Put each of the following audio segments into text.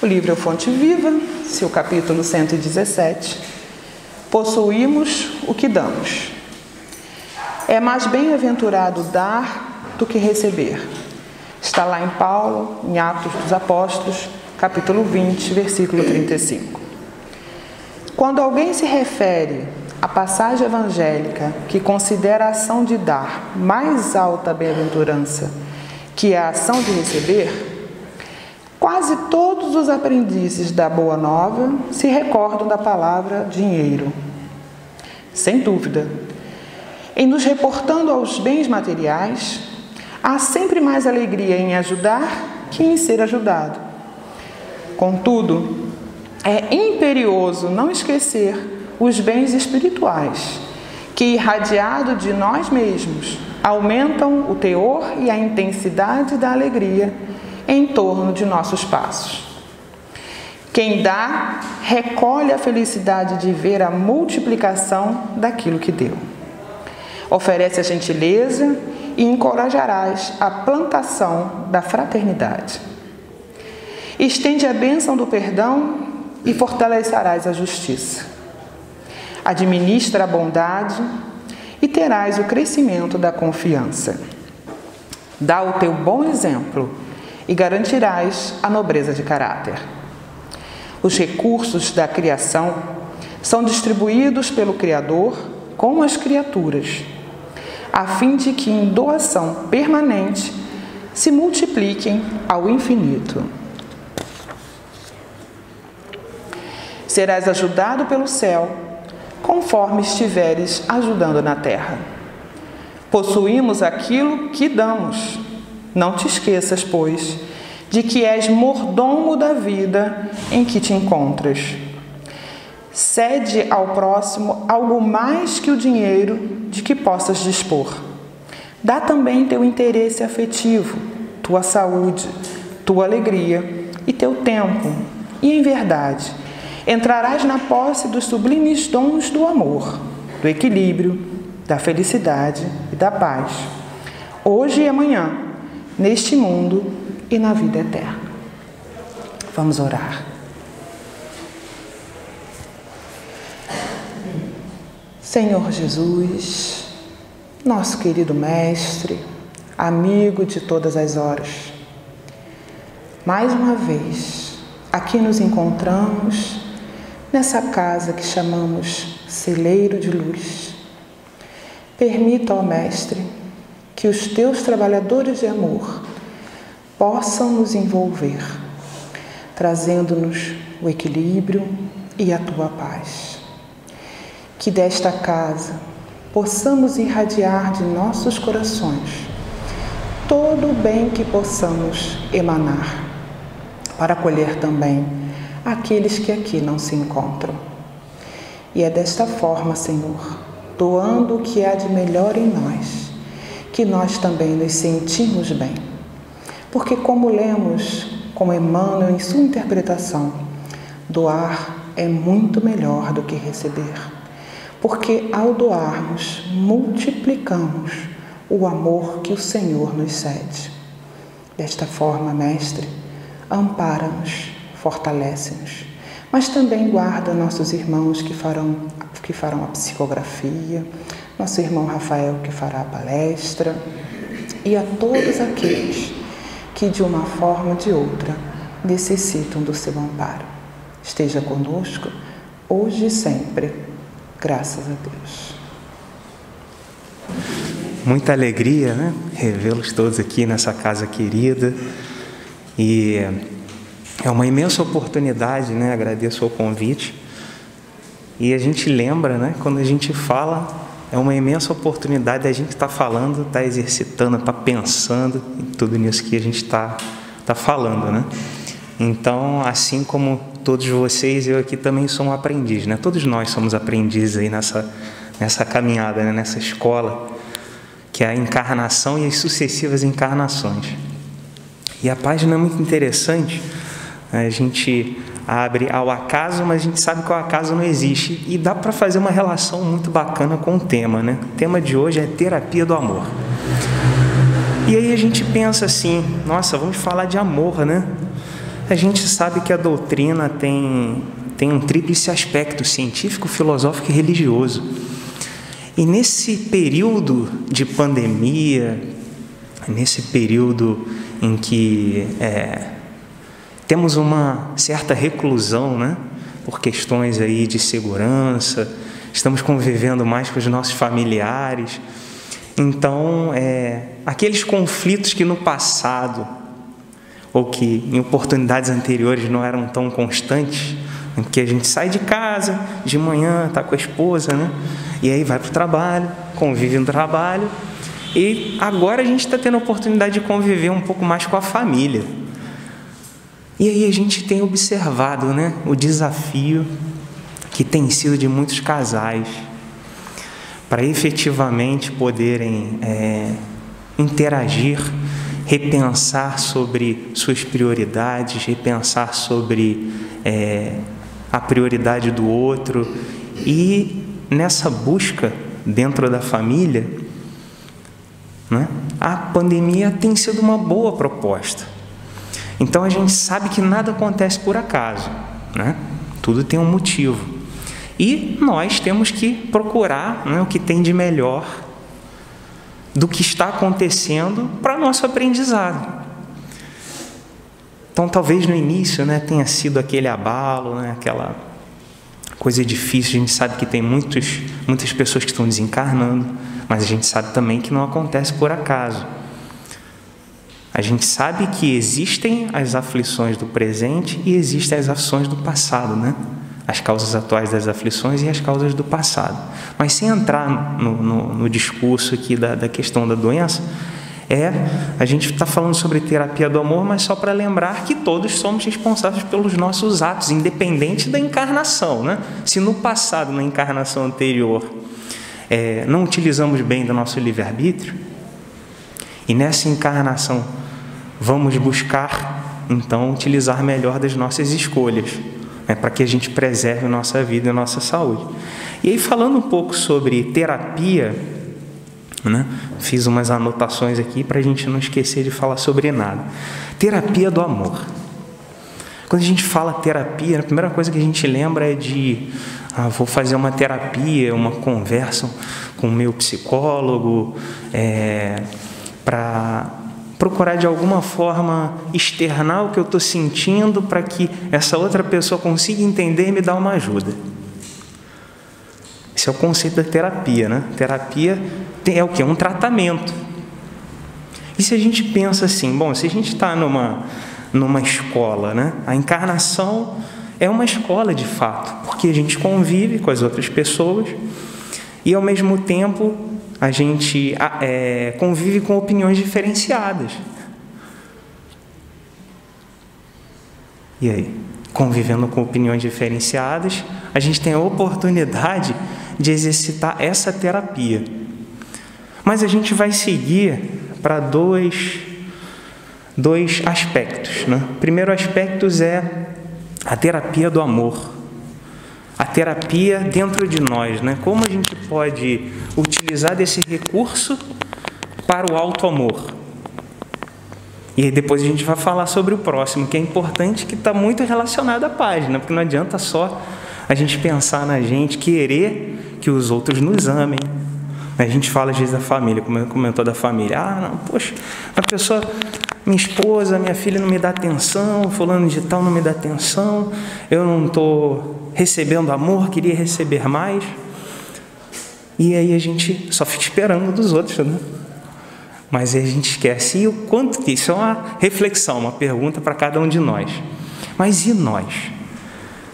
O livro é Fonte Viva, seu capítulo 117. Possuímos o que damos. É mais bem-aventurado dar do que receber. Está lá em Paulo, em Atos dos Apóstolos, capítulo 20, versículo 35. Quando alguém se refere à passagem evangélica que considera a ação de dar mais alta bem-aventurança que a ação de receber, quase todos os aprendizes da Boa Nova se recordam da palavra dinheiro. Sem dúvida, em nos reportando aos bens materiais, há sempre mais alegria em ajudar que em ser ajudado. Contudo, é imperioso não esquecer os bens espirituais, que, irradiado de nós mesmos, aumentam o teor e a intensidade da alegria em torno de nossos passos. Quem dá, recolhe a felicidade de ver a multiplicação daquilo que deu. Oferece a gentileza e encorajarás a plantação da fraternidade. Estende a bênção do perdão e fortalecerás a justiça. Administra a bondade e terás o crescimento da confiança. Dá o teu bom exemplo e garantirás a nobreza de caráter. Os recursos da criação são distribuídos pelo Criador com as criaturas, a fim de que em doação permanente se multipliquem ao infinito. Serás ajudado pelo céu, conforme estiveres ajudando na terra. Possuímos aquilo que damos. Não te esqueças, pois, de que és mordomo da vida em que te encontras. Cede ao próximo algo mais que o dinheiro de que possas dispor. Dá também teu interesse afetivo, tua saúde, tua alegria e teu tempo. E, em verdade, entrarás na posse dos sublimes dons do amor, do equilíbrio, da felicidade e da paz, hoje e amanhã, neste mundo e na vida eterna. Vamos orar. Senhor Jesus, nosso querido Mestre, amigo de todas as horas, mais uma vez, aqui nos encontramos nessa casa que chamamos Celeiro de Luz. Permita, ó Mestre, que os teus trabalhadores de amor possam nos envolver, trazendo-nos o equilíbrio e a tua paz. Que desta casa possamos irradiar de nossos corações todo o bem que possamos emanar, para acolher também aqueles que aqui não se encontram. E é desta forma, Senhor, doando o que há de melhor em nós, que nós também nos sentimos bem. Porque, como lemos, como Emmanuel em sua interpretação, doar é muito melhor do que receber. Porque ao doarmos, multiplicamos o amor que o Senhor nos cede. Desta forma, Mestre, ampara-nos, fortalece-nos, mas também guarda nossos irmãos que farão a psicografia, nosso irmão Rafael que fará a palestra, e a todos aqueles que de uma forma ou de outra necessitam do seu amparo. Esteja conosco, hoje e sempre, graças a Deus. Muita alegria, né? Revê-los todos aqui nessa casa querida, e é uma imensa oportunidade, né? Agradeço o convite. E a gente lembra, né? Quando a gente fala, é uma imensa oportunidade a gente estar falando, estar exercitando, estar pensando em tudo nisso que a gente está falando, né? Então, assim como todos vocês, eu aqui também sou um aprendiz, né? Todos nós somos aprendizes aí nessa caminhada, né? Nessa escola, que é a encarnação e as sucessivas encarnações. E a página é muito interessante. A gente abre ao acaso, mas a gente sabe que o acaso não existe. E dá para fazer uma relação muito bacana com o tema, né? O tema de hoje é terapia do amor. E aí a gente pensa assim, nossa, vamos falar de amor, né? a gente sabe que a doutrina tem um tríplice aspecto: científico, filosófico e religioso. E nesse período de pandemia, nesse período em que temos uma certa reclusão, né, por questões aí de segurança, estamos convivendo mais com os nossos familiares. Então, aqueles conflitos que no passado, ou que em oportunidades anteriores não eram tão constantes, em que a gente sai de casa de manhã, está com a esposa, né, e aí vai para o trabalho, convive no trabalho, e agora a gente está tendo a oportunidade de conviver um pouco mais com a família. E aí a gente tem observado, né, o desafio que tem sido de muitos casais para efetivamente poderem interagir, repensar sobre suas prioridades, repensar sobre a prioridade do outro. E nessa busca dentro da família, né, a pandemia tem sido uma boa proposta. Então a gente sabe que nada acontece por acaso, né? Tudo tem um motivo. E nós temos que procurar, né, o que tem de melhor do que está acontecendo para nosso aprendizado. Então, talvez no início, né, tenha sido aquele abalo, né, aquela coisa difícil. A gente sabe que tem muitas pessoas que estão desencarnando, mas a gente sabe também que não acontece por acaso. A gente sabe que existem as aflições do presente e existem as aflições do passado, né? As causas atuais das aflições e as causas do passado. Mas sem entrar no discurso aqui da questão da doença, a gente está falando sobre terapia do amor, mas só para lembrar que todos somos responsáveis pelos nossos atos, independente da encarnação, né? Se no passado, na encarnação anterior, não utilizamos bem do nosso livre-arbítrio, e nessa encarnação vamos buscar, então, utilizar melhor das nossas escolhas, para que a gente preserve a nossa vida e a nossa saúde. E aí, falando um pouco sobre terapia, né, fiz umas anotações aqui para a gente não esquecer de falar sobre nada. Terapia do amor. Quando a gente fala terapia, a primeira coisa que a gente lembra é de vou fazer uma terapia, uma conversa com o meu psicólogo, para procurar de alguma forma externar o que eu estou sentindo para que essa outra pessoa consiga entender e me dar uma ajuda. Esse é o conceito da terapia, né? Terapia é o quê? Um tratamento. E se a gente pensa assim, bom, se a gente está numa escola, né? A encarnação é uma escola de fato, porque a gente convive com as outras pessoas e ao mesmo tempo a gente convive com opiniões diferenciadas. E aí, convivendo com opiniões diferenciadas, a gente tem a oportunidade de exercitar essa terapia. Mas a gente vai seguir para dois aspectos, né? O primeiro aspecto é a terapia do amor. A terapia dentro de nós, né? Como a gente pode utilizar desse recurso para o auto-amor. E aí depois a gente vai falar sobre o próximo, que é importante, que está muito relacionado à página, porque não adianta só a gente pensar na gente, querer que os outros nos amem. A gente fala às vezes da família, como eu comentou da família. Não, poxa, a pessoa... Minha esposa, minha filha não me dá atenção, fulano de tal não me dá atenção, eu não estou recebendo amor, queria receber mais. E aí a gente só fica esperando dos outros, né? Mas aí a gente esquece. E o quanto que isso é uma reflexão, uma pergunta para cada um de nós. Mas e nós?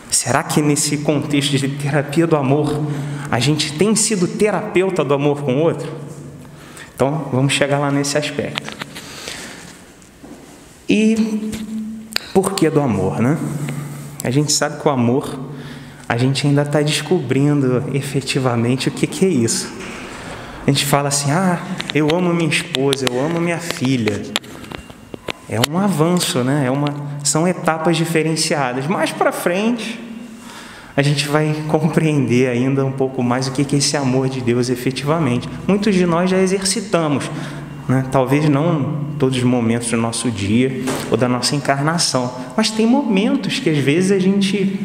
Será que nesse contexto de terapia do amor, a gente tem sido terapeuta do amor com o outro? Então, vamos chegar lá nesse aspecto. E por que do amor, né? A gente sabe que o amor, a gente ainda está descobrindo efetivamente o que é isso. A gente fala assim, eu amo minha esposa, eu amo minha filha. É um avanço, né? São etapas diferenciadas. Mais para frente, a gente vai compreender ainda um pouco mais o que é esse amor de Deus efetivamente. Muitos de nós já exercitamos né? Talvez não todos os momentos do nosso dia ou da nossa encarnação, mas tem momentos que às vezes a gente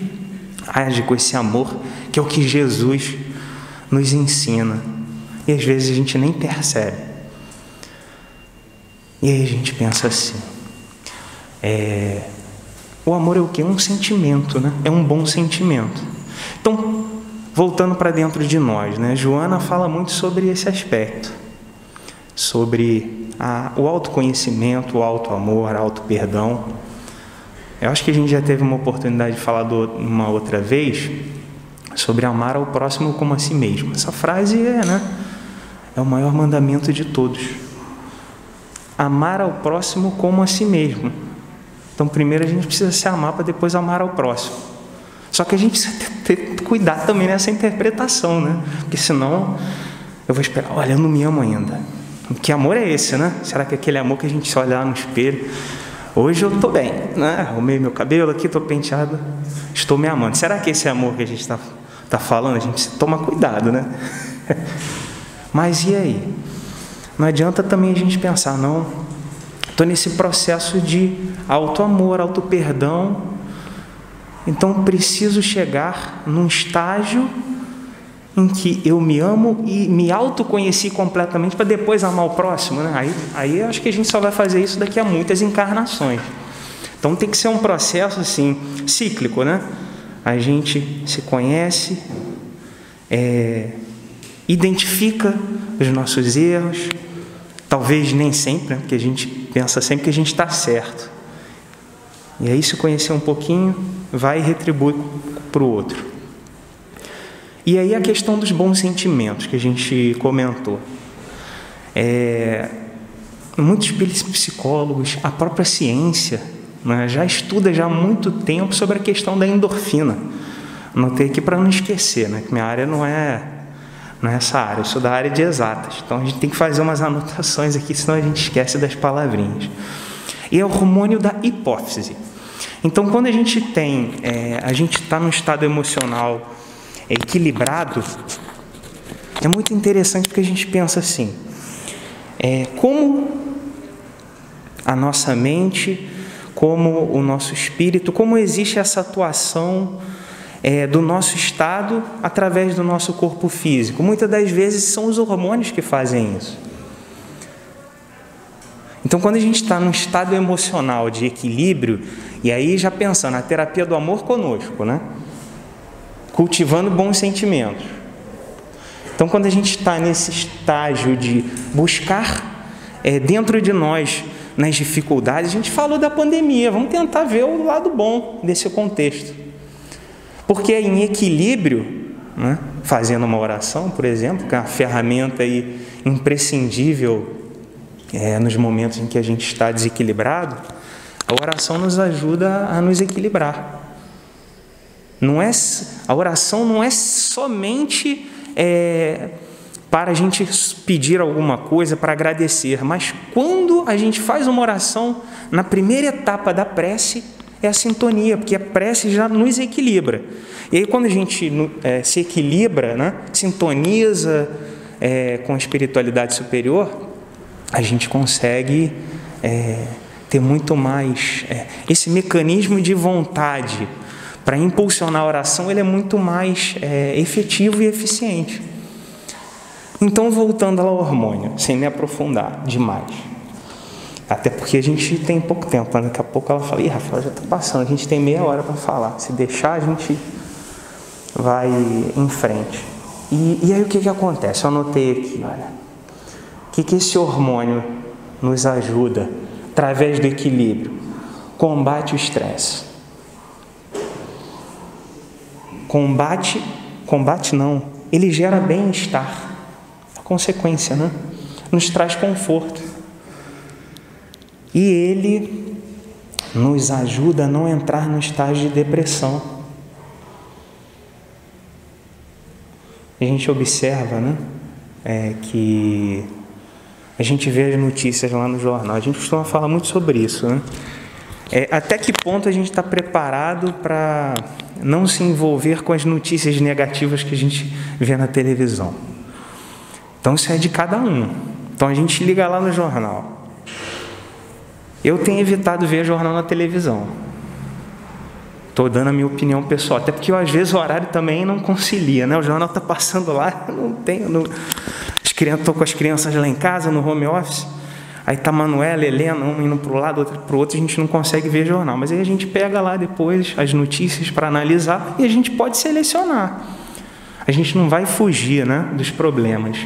age com esse amor, que é o que Jesus nos ensina, e às vezes a gente nem percebe. E aí a gente pensa assim, o amor é o quê? Um sentimento, né? É um bom sentimento. Então, voltando para dentro de nós, né? Joana fala muito sobre esse aspecto, sobre o autoconhecimento, o auto-amor, auto-perdão. Eu acho que a gente já teve uma oportunidade de falar uma outra vez sobre amar ao próximo como a si mesmo. Essa frase é o maior mandamento de todos. Amar ao próximo como a si mesmo. Então, primeiro a gente precisa se amar para depois amar ao próximo. Só que a gente precisa ter cuidado também nessa interpretação, né? Porque senão eu vou esperar, olha, eu não me amo ainda. Que amor é esse, né? Será que é aquele amor que a gente só olha lá no espelho? Hoje eu estou bem, né? Arrumei meu cabelo aqui, estou penteado, estou me amando. Será que esse amor que a gente está falando, a gente precisa tomar cuidado, né? Mas e aí? Não adianta também a gente pensar, não, estou nesse processo de auto-amor, auto-perdão, então preciso chegar num estágio em que eu me amo e me autoconheci completamente para depois amar o próximo, né? Aí eu acho que a gente só vai fazer isso daqui a muitas encarnações. Então tem que ser um processo assim, cíclico, né? A gente se conhece, identifica os nossos erros, talvez nem sempre, né? Porque a gente pensa sempre que a gente está certo. E aí se conhecer um pouquinho, vai e retribui para o outro. E aí a questão dos bons sentimentos que a gente comentou. Muitos psicólogos, a própria ciência, né, já estuda já há muito tempo sobre a questão da endorfina. Anotei aqui para não esquecer, né, que minha área não é essa área, eu sou da área de exatas. Então a gente tem que fazer umas anotações aqui, senão a gente esquece das palavrinhas. E é o hormônio da hipófise. Então quando a gente está num estado emocional equilibrado, é muito interessante porque a gente pensa assim, como a nossa mente, como o nosso espírito, como existe essa atuação do nosso estado através do nosso corpo físico. Muitas das vezes são os hormônios que fazem isso. Então quando a gente está num estado emocional de equilíbrio, e aí já pensando, a terapia do amor conosco, né? Cultivando bons sentimentos. Então, quando a gente está nesse estágio de buscar dentro de nós, nas dificuldades, a gente falou da pandemia, vamos tentar ver o lado bom desse contexto. Porque em equilíbrio, né, fazendo uma oração, por exemplo, que é uma ferramenta aí imprescindível nos momentos em que a gente está desequilibrado, a oração nos ajuda a nos equilibrar. A oração não é somente para a gente pedir alguma coisa, para agradecer, mas quando a gente faz uma oração, na primeira etapa da prece, é a sintonia, porque a prece já nos equilibra. E aí quando a gente se equilibra, né, sintoniza com a espiritualidade superior, a gente consegue ter muito mais esse mecanismo de vontade para impulsionar a oração, ele é muito mais efetivo e eficiente. Então, voltando ao hormônio, sem me aprofundar demais, até porque a gente tem pouco tempo, né? Daqui a pouco ela fala, Rafael, já está passando, a gente tem meia hora para falar, se deixar a gente vai em frente. E aí o que acontece? Eu anotei aqui, olha, o que esse hormônio nos ajuda através do equilíbrio? Combate o estresse. Combate não, ele gera bem-estar, a consequência, né? Nos traz conforto. E ele nos ajuda a não entrar no estágio de depressão. A gente observa, né, que a gente vê as notícias lá no jornal, a gente costuma falar muito sobre isso, né? Até que ponto a gente está preparado para não se envolver com as notícias negativas que a gente vê na televisão. Então isso é de cada um. Então a gente liga lá no jornal. Eu tenho evitado ver jornal na televisão. Estou dando a minha opinião pessoal, até porque às vezes o horário também não concilia, né? O jornal está passando lá, não tenho... Estou com as crianças lá em casa, no home office, aí está Manuela, Helena, um indo para um lado, outro para o outro, a gente não consegue ver jornal. Mas aí a gente pega lá depois as notícias para analisar e a gente pode selecionar. A gente não vai fugir, né, dos problemas,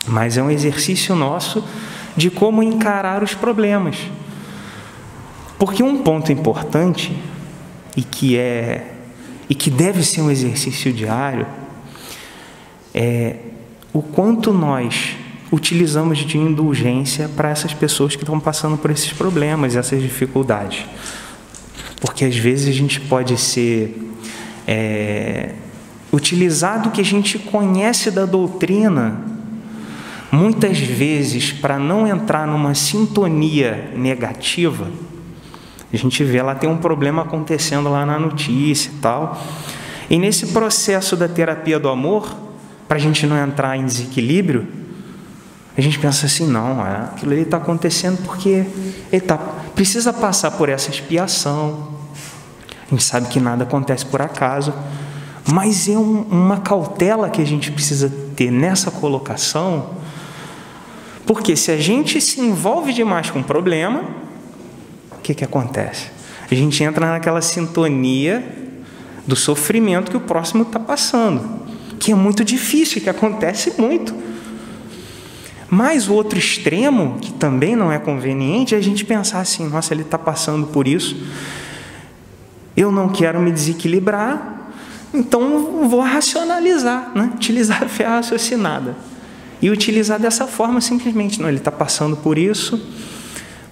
mas é um exercício nosso de como encarar os problemas. Porque um ponto importante, e que deve ser um exercício diário, é o quanto nós utilizamos de indulgência para essas pessoas que estão passando por esses problemas, essas dificuldades. Porque às vezes a gente pode ser utilizado o que a gente conhece da doutrina, muitas vezes para não entrar numa sintonia negativa. A gente vê lá, tem um problema acontecendo lá na notícia e tal. E nesse processo da terapia do amor, para a gente não entrar em desequilíbrio, a gente pensa assim, não, aquilo ali está acontecendo porque ele precisa passar por essa expiação. A gente sabe que nada acontece por acaso, mas é uma cautela que a gente precisa ter nessa colocação, porque se a gente se envolve demais com o problema, o que acontece? A gente entra naquela sintonia do sofrimento que o próximo está passando, que é muito difícil, que acontece muito. Mas o outro extremo, que também não é conveniente, é a gente pensar assim, nossa, ele está passando por isso, eu não quero me desequilibrar, então vou racionalizar, né? Utilizar a fé raciocinada. E utilizar dessa forma simplesmente, não, ele está passando por isso,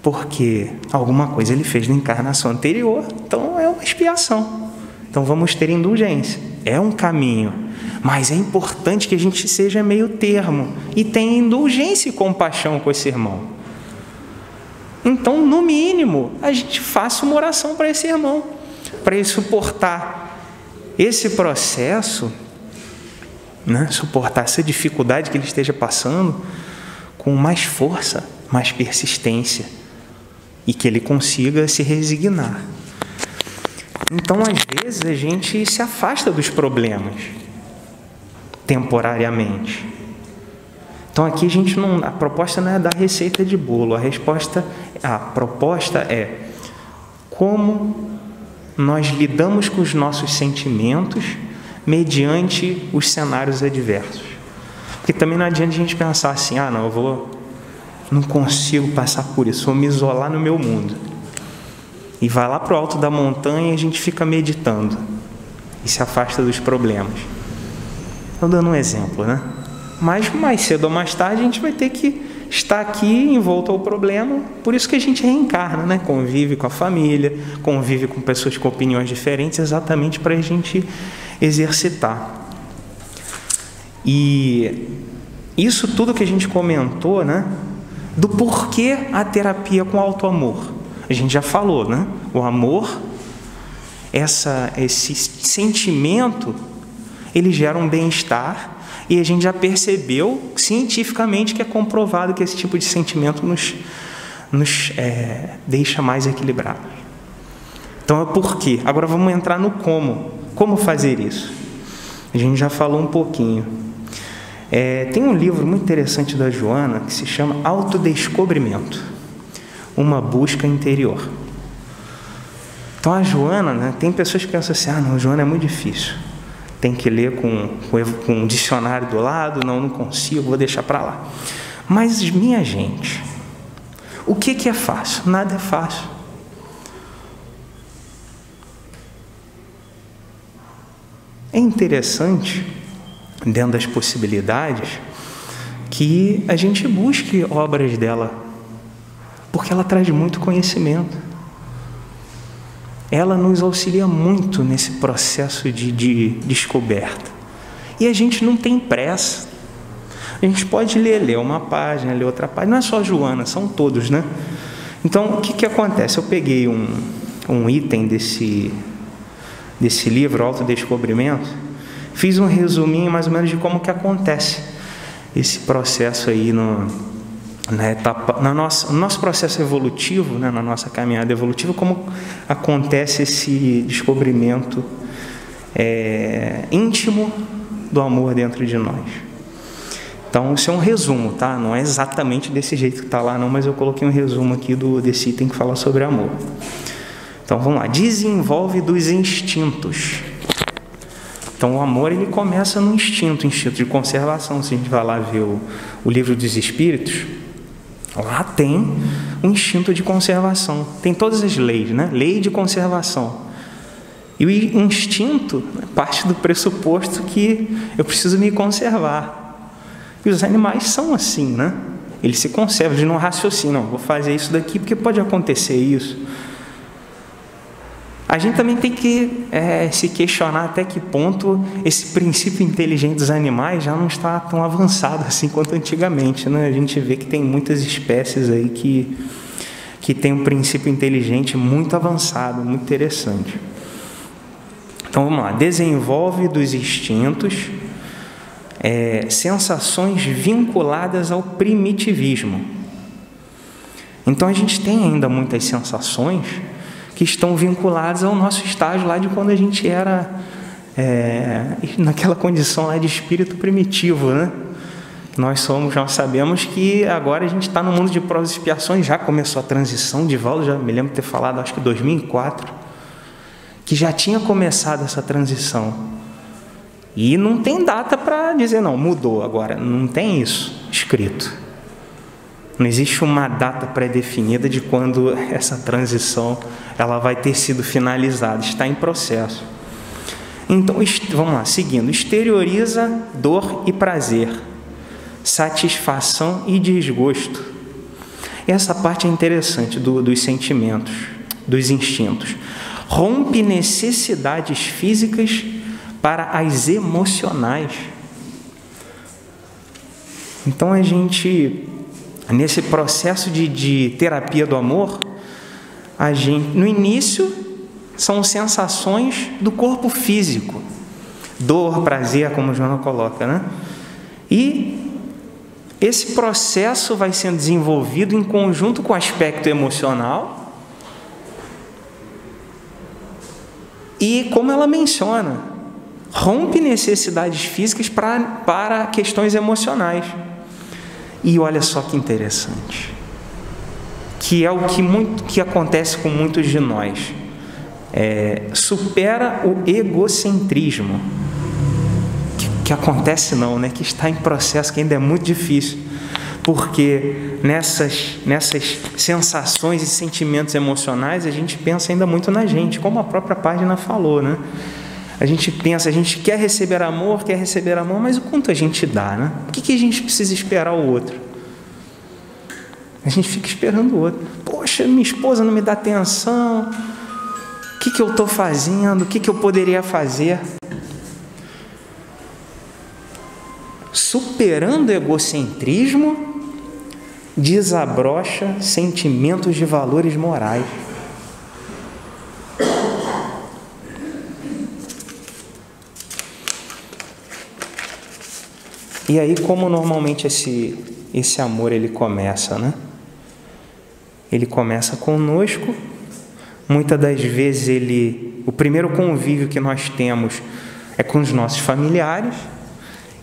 porque alguma coisa ele fez na encarnação anterior, então é uma expiação. Então vamos ter indulgência. É um caminho, mas é importante que a gente seja meio termo e tenha indulgência e compaixão com esse irmão. Então, no mínimo, a gente faça uma oração para esse irmão, para ele suportar esse processo, né? Suportar essa dificuldade que ele esteja passando com mais força, mais persistência, e que ele consiga se resignar. Então, às vezes, a gente se afasta dos problemas temporariamente. Então, aqui a proposta não é dar receita de bolo, a proposta é como nós lidamos com os nossos sentimentos mediante os cenários adversos. Porque também não adianta a gente pensar assim, não consigo passar por isso, vou me isolar no meu mundo. E vai lá para o alto da montanha e a gente fica meditando e se afasta dos problemas. Estou dando um exemplo, né? Mas mais cedo ou mais tarde a gente vai ter que estar aqui envolto ao problema, por isso que a gente reencarna, né? Convive com a família, convive com pessoas com opiniões diferentes, exatamente para a gente exercitar. E isso tudo que a gente comentou, né? Do porquê a terapia com auto-amor. A gente já falou, né? O amor, esse sentimento, ele gera um bem-estar, e a gente já percebeu cientificamente que é comprovado que esse tipo de sentimento nos deixa mais equilibrados. Então é o porquê. Agora vamos entrar no como. Como fazer isso? A gente já falou um pouquinho. Tem um livro muito interessante da Joana que se chama Autodescobrimento, uma busca interior. Então a Joana, né, tem pessoas que pensam assim, não, Joana é muito difícil, tem que ler com um dicionário do lado, não consigo, vou deixar para lá. Mas minha gente, o que é fácil? Nada é fácil. É interessante, dentro das possibilidades, que a gente busque obras dela, porque ela traz muito conhecimento. Ela nos auxilia muito nesse processo de descoberta. E a gente não tem pressa. A gente pode ler uma página, ler outra página. Não é só a Joana, são todos, né? Então, o que acontece? Eu peguei um item desse livro, Autodescobrimento, fiz um resuminho mais ou menos de como que acontece esse processo aí no nosso processo evolutivo, né, na nossa caminhada evolutiva, como acontece esse descobrimento íntimo do amor dentro de nós. Então, isso é um resumo, tá? Não é exatamente desse jeito que está lá, não, mas eu coloquei um resumo aqui desse item que fala sobre amor. Então, vamos lá. Desenvolve dos instintos. Então, o amor, ele começa no instinto de conservação. Se a gente vai lá ver o livro dos Espíritos, lá tem um instinto de conservação. Tem todas as leis, né? Lei de conservação. E o instinto parte do pressuposto que eu preciso me conservar. E os animais são assim, né? Eles se conservam, eles não raciocinam. Vou fazer isso daqui porque pode acontecer isso. A gente também tem que se questionar até que ponto esse princípio inteligente dos animais já não está tão avançado assim quanto antigamente, né? A gente vê que tem muitas espécies aí que tem um princípio inteligente muito avançado, muito interessante. Então vamos lá. Desenvolve dos instintos sensações vinculadas ao primitivismo. Então a gente tem ainda muitas sensações que estão vinculadas ao nosso estágio lá de quando a gente era naquela condição lá de espírito primitivo, né? Nós sabemos que agora a gente está no mundo de provas e expiações, já começou a transição. Divaldo já me lembro de ter falado, acho que 2004, que já tinha começado essa transição. E não tem data para dizer, não, mudou agora. Não tem isso escrito. Não existe uma data pré-definida de quando essa transição ela vai ter sido finalizada. Está em processo. Então, vamos lá, seguindo. Exterioriza dor e prazer, satisfação e desgosto. Essa parte é interessante dos sentimentos, dos instintos. Rompe necessidades físicas para as emocionais. Então a gente, nesse processo de terapia do amor, no início são sensações do corpo físico, dor, prazer, como o Joana coloca, né? E esse processo vai sendo desenvolvido em conjunto com o aspecto emocional e, como ela menciona, rompe necessidades físicas para questões emocionais. E olha só que interessante, que é o que acontece com muitos de nós. Supera o egocentrismo, que acontece não, né? Que está em processo, que ainda é muito difícil, porque nessas sensações e sentimentos emocionais a gente pensa ainda muito na gente, como a própria página falou, né? A gente pensa, a gente quer receber amor, mas o quanto a gente dá, né? O que a gente precisa esperar o outro? A gente fica esperando o outro. Poxa, minha esposa não me dá atenção. O que eu estou fazendo? O que eu poderia fazer? Superando o egocentrismo, desabrocha sentimentos de valores morais. E aí, como normalmente esse amor ele começa, né? Ele começa conosco. Muitas das vezes o primeiro convívio que nós temos é com os nossos familiares.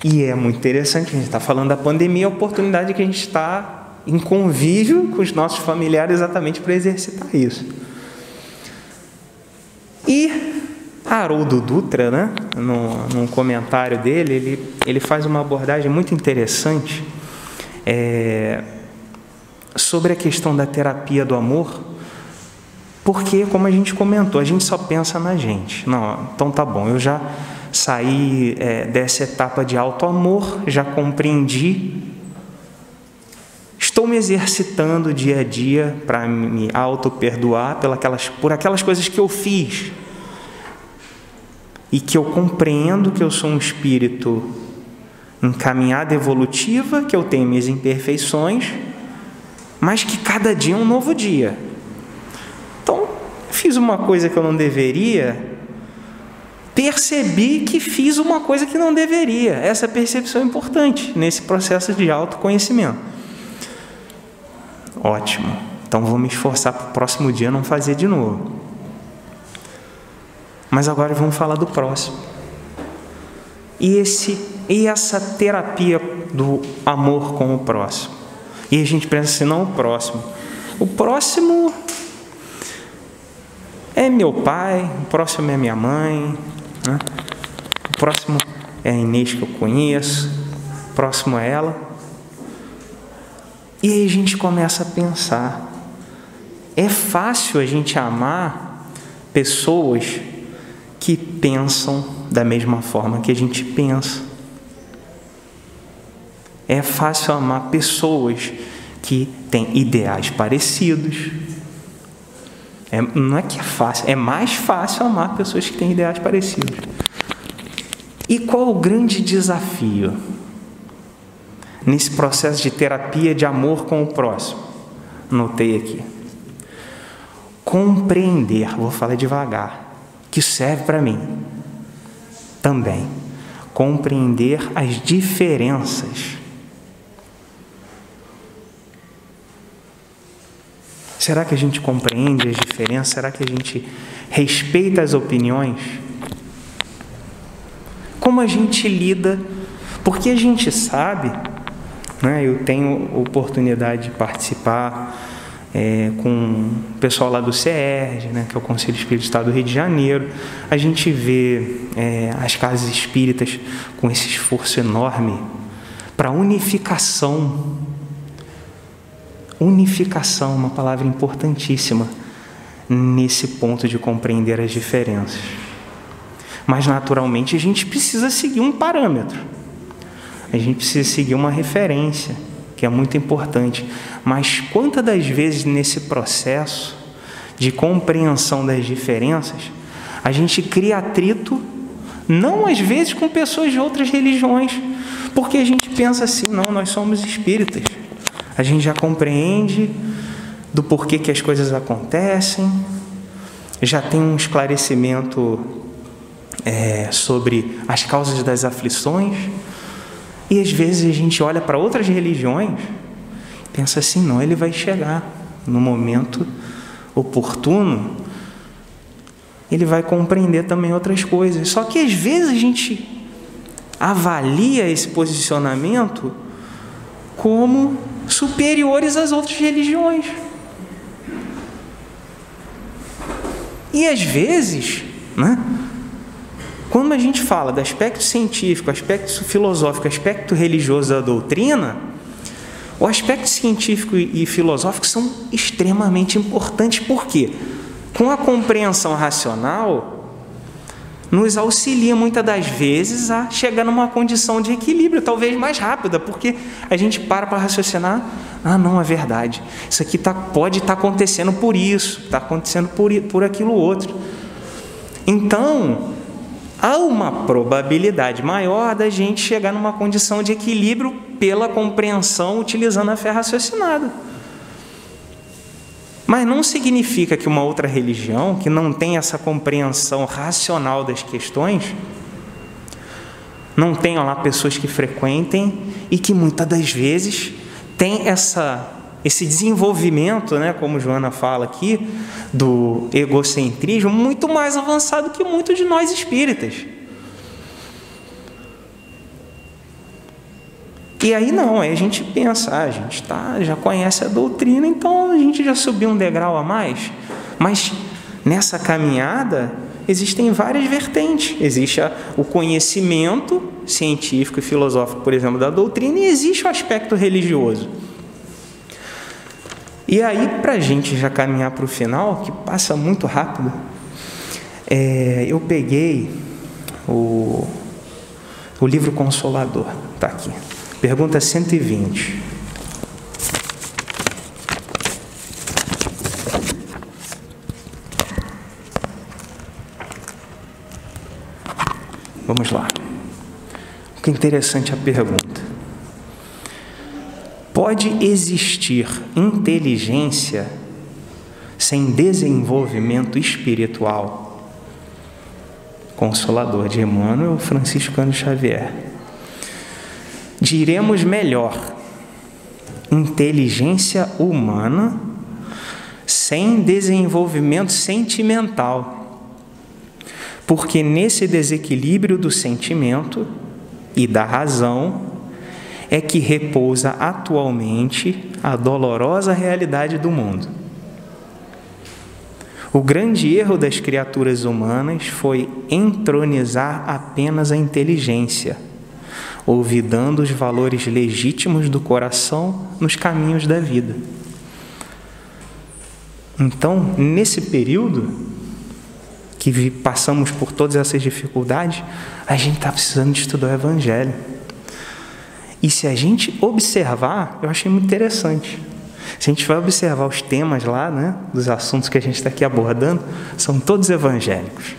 E é muito interessante, a gente está falando da pandemia, a oportunidade que a gente está em convívio com os nossos familiares exatamente para exercitar isso. E Haroldo Dutra, né, num comentário dele, ele faz uma abordagem muito interessante sobre a questão da terapia do amor, porque, como a gente comentou, a gente só pensa na gente. Não, então tá bom, eu já saí dessa etapa de auto-amor, já compreendi, estou me exercitando dia a dia para me auto-perdoar por aquelas coisas que eu fiz, e que eu compreendo que eu sou um espírito em caminhada evolutiva, que eu tenho minhas imperfeições, mas que cada dia é um novo dia. Então, fiz uma coisa que eu não deveria, percebi que fiz uma coisa que não deveria. Essa percepção é importante nesse processo de autoconhecimento. Ótimo. Então vou me esforçar para o próximo dia não fazer de novo. Mas agora vamos falar do próximo. E essa terapia do amor com o próximo. E a gente pensa assim, não, o próximo é meu pai, o próximo é minha mãe, né? O próximo é a Inês que eu conheço, o próximo é ela. E aí a gente começa a pensar, é fácil a gente amar pessoas que pensam da mesma forma que a gente pensa. É fácil amar pessoas que têm ideais parecidos. Não é que é fácil, é mais fácil amar pessoas que têm ideais parecidos. E qual o grande desafio nesse processo de terapia de amor com o próximo? Anotei aqui. Compreender, vou falar devagar, que serve para mim também. Compreender as diferenças. Será que a gente compreende as diferenças? Será que a gente respeita as opiniões? Como a gente lida? Porque a gente sabe, né, eu tenho oportunidade de participar com o pessoal lá do CERJ, né, que é o Conselho Espírita do Estado do Rio de Janeiro. A gente vê as casas espíritas com esse esforço enorme para unificação. Unificação, uma palavra importantíssima nesse ponto de compreender as diferenças. Mas, naturalmente, a gente precisa seguir um parâmetro. A gente precisa seguir uma referência, que é muito importante. Mas, quantas das vezes nesse processo de compreensão das diferenças, a gente cria atrito, não às vezes com pessoas de outras religiões, porque a gente pensa assim, não, nós somos espíritas. A gente já compreende do porquê que as coisas acontecem, já tem um esclarecimento sobre as causas das aflições, e às vezes a gente olha para outras religiões e pensa assim, não, ele vai chegar no momento oportuno, ele vai compreender também outras coisas. Só que às vezes a gente avalia esse posicionamento como superiores às outras religiões. E às vezes, né, quando a gente fala do aspecto científico, aspecto filosófico, aspecto religioso da doutrina, o aspecto científico e filosófico são extremamente importantes. Por quê? Com a compreensão racional, nos auxilia muitas das vezes a chegar numa condição de equilíbrio, talvez mais rápida, porque a gente para raciocinar, não, é verdade, isso aqui pode estar acontecendo por isso, está acontecendo por aquilo outro. Então, há uma probabilidade maior da gente chegar numa condição de equilíbrio pela compreensão utilizando a fé raciocinada. Mas não significa que uma outra religião, que não tem essa compreensão racional das questões, não tenham lá pessoas que frequentem e que muitas das vezes tem esse desenvolvimento, né, como Joana fala aqui, do egocentrismo, muito mais avançado que muitos de nós espíritas. E aí não, aí a gente pensa, a gente já conhece a doutrina, então a gente já subiu um degrau a mais. Mas nessa caminhada existem várias vertentes. Existe o conhecimento científico e filosófico, por exemplo, da doutrina, e existe o aspecto religioso. E aí, para a gente já caminhar para o final, que passa muito rápido, eu peguei o livro Consolador, está aqui. Pergunta 120. Vamos lá. Que interessante a pergunta. Pode existir inteligência sem desenvolvimento espiritual? Consolador, de Emmanuel Franciscano Xavier. Diremos melhor, inteligência humana sem desenvolvimento sentimental. Porque nesse desequilíbrio do sentimento e da razão é que repousa atualmente a dolorosa realidade do mundo. O grande erro das criaturas humanas foi entronizar apenas a inteligência, olvidando os valores legítimos do coração nos caminhos da vida. Então, nesse período que passamos por todas essas dificuldades, a gente está precisando de estudar o Evangelho. E se a gente observar, eu achei muito interessante. Se a gente vai observar os temas lá, né, dos assuntos que a gente está aqui abordando, são todos evangélicos.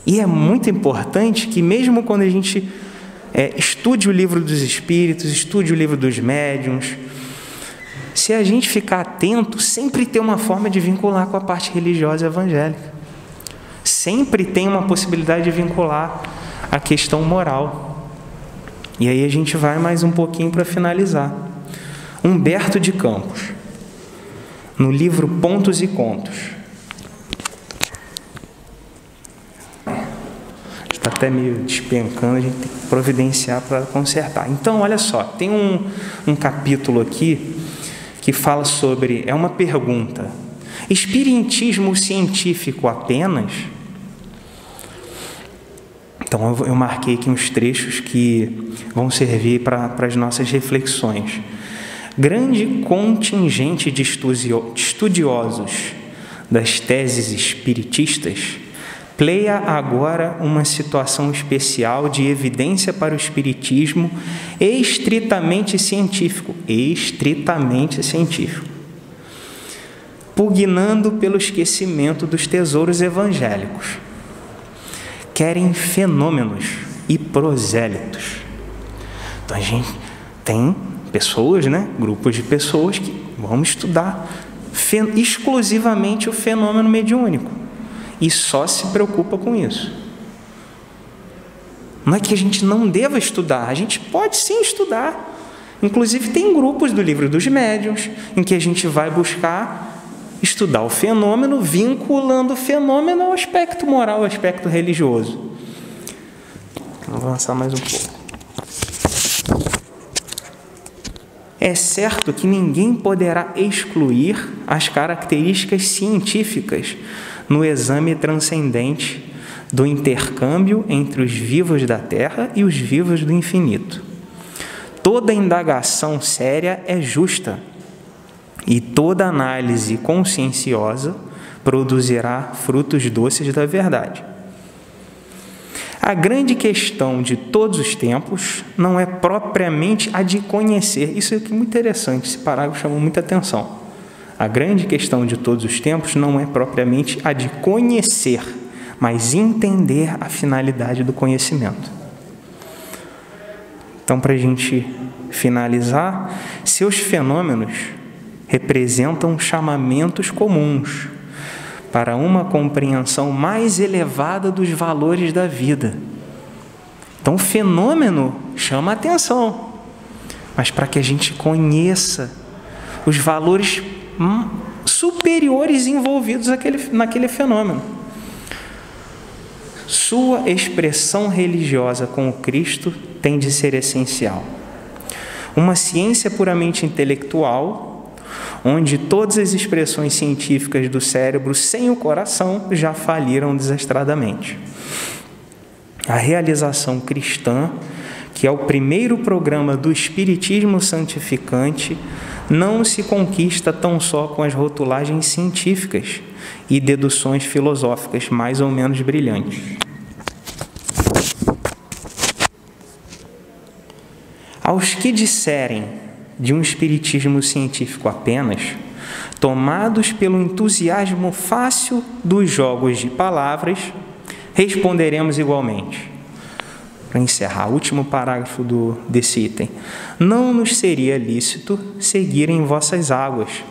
E é muito importante que mesmo quando a gente estude o livro dos Espíritos, estude o livro dos Médiuns, se a gente ficar atento, sempre tem uma forma de vincular com a parte religiosa evangélica. Sempre tem uma possibilidade de vincular a questão moral. E aí a gente vai mais um pouquinho para finalizar. Humberto de Campos, no livro Pontos e Contos. Está até meio despencando, a gente tem que providenciar para consertar. Então, olha só, tem um capítulo aqui que fala sobre, é uma pergunta: espiritismo científico apenas? Então eu marquei aqui uns trechos que vão servir para as nossas reflexões. Grande contingente de estudiosos das teses espiritistas pleia agora uma situação especial de evidência para o espiritismo estritamente científico, pugnando pelo esquecimento dos tesouros evangélicos. Querem fenômenos e prosélitos. Então a gente tem pessoas, né, grupos de pessoas que vão estudar exclusivamente o fenômeno mediúnico e só se preocupa com isso. Não é que a gente não deva estudar, a gente pode sim estudar. Inclusive tem grupos do livro dos médiuns em que a gente vai buscar estudar o fenômeno, vinculando o fenômeno ao aspecto moral, ao aspecto religioso. Vamos avançar mais um pouco. É certo que ninguém poderá excluir as características científicas no exame transcendente do intercâmbio entre os vivos da Terra e os vivos do infinito. Toda indagação séria é justa, e toda análise conscienciosa produzirá frutos doces da verdade. A grande questão de todos os tempos não é propriamente a de conhecer. Isso aqui é muito interessante, esse parágrafo chamou muita atenção. A grande questão de todos os tempos não é propriamente a de conhecer, mas entender a finalidade do conhecimento. Então, para a gente finalizar, seus fenômenos representam chamamentos comuns para uma compreensão mais elevada dos valores da vida. Então, o fenômeno chama a atenção, mas para que a gente conheça os valores superiores envolvidos naquele fenômeno. Sua expressão religiosa com o Cristo tem de ser essencial. Uma ciência puramente intelectual, onde todas as expressões científicas do cérebro sem o coração já faliram desastradamente. A realização cristã, que é o primeiro programa do Espiritismo santificante, não se conquista tão só com as rotulagens científicas e deduções filosóficas mais ou menos brilhantes. Aos que disserem de um espiritismo científico apenas, tomados pelo entusiasmo fácil dos jogos de palavras, responderemos igualmente. Para encerrar, último parágrafo desse item. Não nos seria lícito seguir em vossas águas,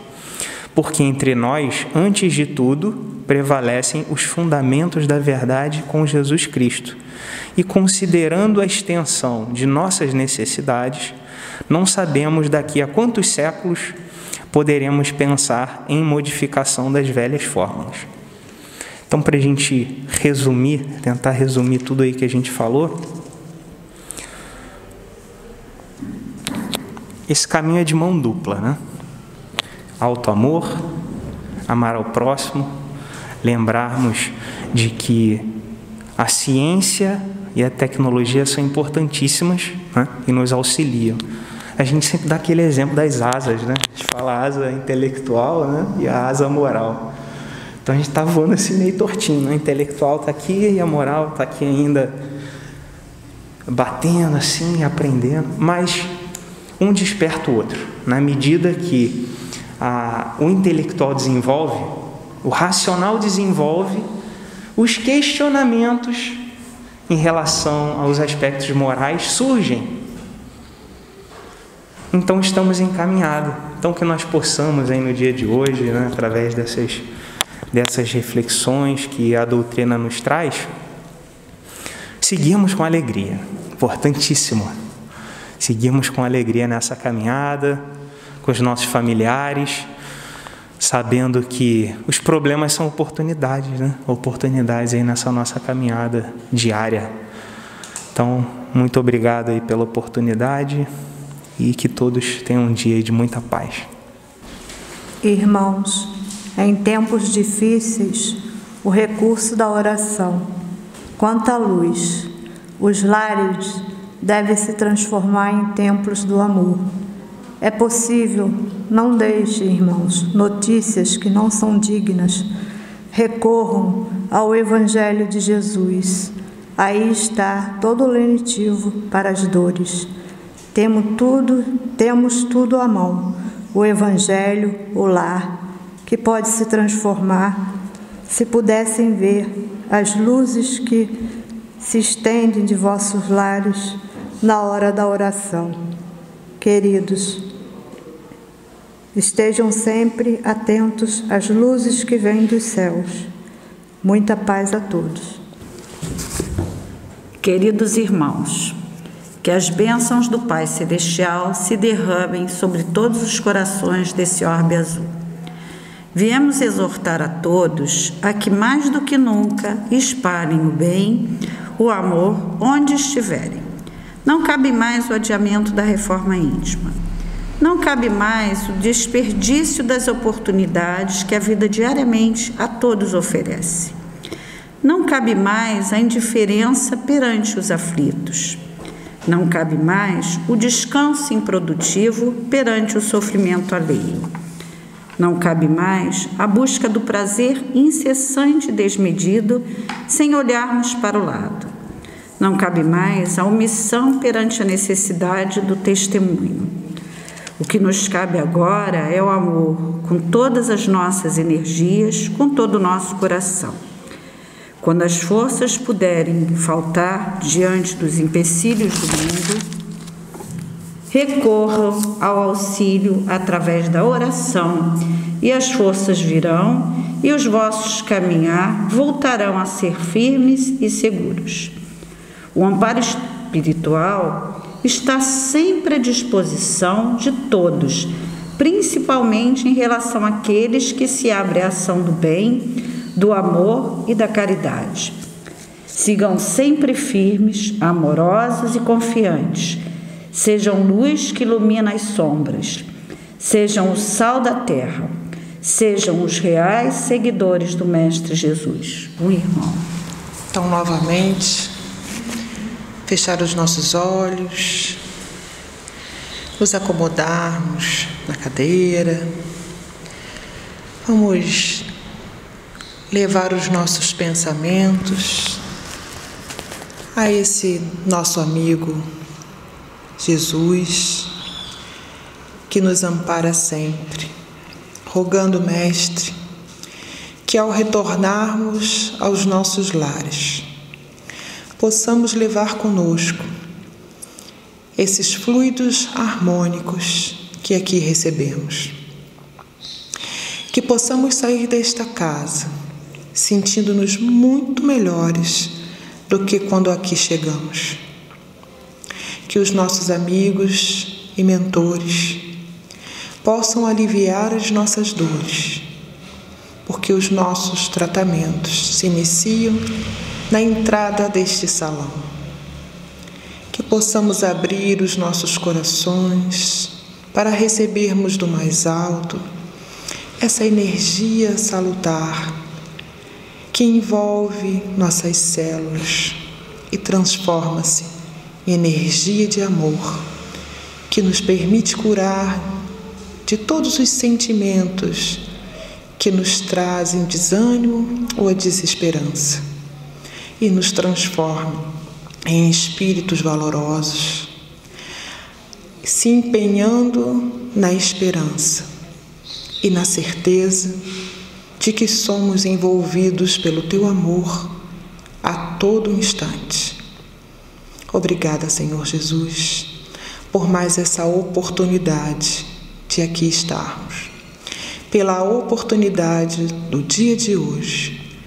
porque entre nós, antes de tudo, prevalecem os fundamentos da verdade com Jesus Cristo, e considerando a extensão de nossas necessidades, não sabemos daqui a quantos séculos poderemos pensar em modificação das velhas fórmulas. Então, para a gente resumir, tentar resumir tudo aí que a gente falou, esse caminho é de mão dupla, né? Auto-amor, amar ao próximo, lembrarmos de que a ciência e a tecnologia são importantíssimas, né? E nos auxiliam. A gente sempre dá aquele exemplo das asas, né? A gente fala a asa intelectual, né? E a asa moral. Então a gente está voando assim meio tortinho, né? A intelectual está aqui e a moral está aqui ainda batendo assim, aprendendo, mas um desperta o outro. Na medida que o intelectual desenvolve, o racional desenvolve, os questionamentos em relação aos aspectos morais surgem. Então estamos encaminhados. Então que nós possamos aí no dia de hoje, né, através dessas reflexões que a doutrina nos traz, seguirmos com alegria. Importantíssimo. Seguirmos com alegria nessa caminhada, com os nossos familiares, sabendo que os problemas são oportunidades, né? Oportunidades aí nessa nossa caminhada diária. Então, muito obrigado aí pela oportunidade e que todos tenham um dia de muita paz. Irmãos, em tempos difíceis, o recurso da oração. Quanto à luz, os lares devem se transformar em templos do amor. É possível, não deixe, irmãos, notícias que não são dignas. Recorram ao Evangelho de Jesus. Aí está todo o lenitivo para as dores. Temos tudo à mão. O Evangelho, o lar, que pode se transformar. Se pudessem ver as luzes que se estendem de vossos lares na hora da oração. Queridos, estejam sempre atentos às luzes que vêm dos céus. Muita paz a todos. Queridos irmãos, que as bênçãos do Pai Celestial se derramem sobre todos os corações desse orbe azul. Viemos exortar a todos a que mais do que nunca espalhem o bem, o amor, onde estiverem. Não cabe mais o adiamento da reforma íntima. Não cabe mais o desperdício das oportunidades que a vida diariamente a todos oferece. Não cabe mais a indiferença perante os aflitos. Não cabe mais o descanso improdutivo perante o sofrimento alheio. Não cabe mais a busca do prazer incessante e desmedido sem olharmos para o lado. Não cabe mais a omissão perante a necessidade do testemunho. O que nos cabe agora é o amor, com todas as nossas energias, com todo o nosso coração. Quando as forças puderem faltar diante dos empecilhos do mundo, recorram ao auxílio através da oração, e as forças virão, e os vossos caminhar voltarão a ser firmes e seguros. O amparo espiritual está sempre à disposição de todos, principalmente em relação àqueles que se abrem à ação do bem, do amor e da caridade. Sigam sempre firmes, amorosos e confiantes. Sejam luz que ilumina as sombras. Sejam o sal da terra. Sejam os reais seguidores do Mestre Jesus, um irmão. Então, novamente, fechar os nossos olhos, nos acomodarmos na cadeira. Vamos levar os nossos pensamentos a esse nosso amigo Jesus, que nos ampara sempre, rogando, Mestre, que ao retornarmos aos nossos lares, possamos levar conosco esses fluidos harmônicos que aqui recebemos. Que possamos sair desta casa sentindo-nos muito melhores do que quando aqui chegamos. Que os nossos amigos e mentores possam aliviar as nossas dores, porque os nossos tratamentos se iniciam na entrada deste salão. Que possamos abrir os nossos corações para recebermos do mais alto essa energia salutar que envolve nossas células e transforma-se em energia de amor que nos permite curar de todos os sentimentos que nos trazem desânimo ou a desesperança e nos transforma em espíritos valorosos, se empenhando na esperança e na certeza de que somos envolvidos pelo Teu amor a todo instante. Obrigada, Senhor Jesus, por mais essa oportunidade de aqui estarmos, pela oportunidade do dia de hoje,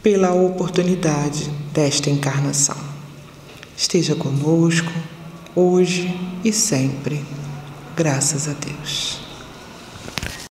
pela oportunidade desta encarnação. Esteja conosco, hoje e sempre. Graças a Deus.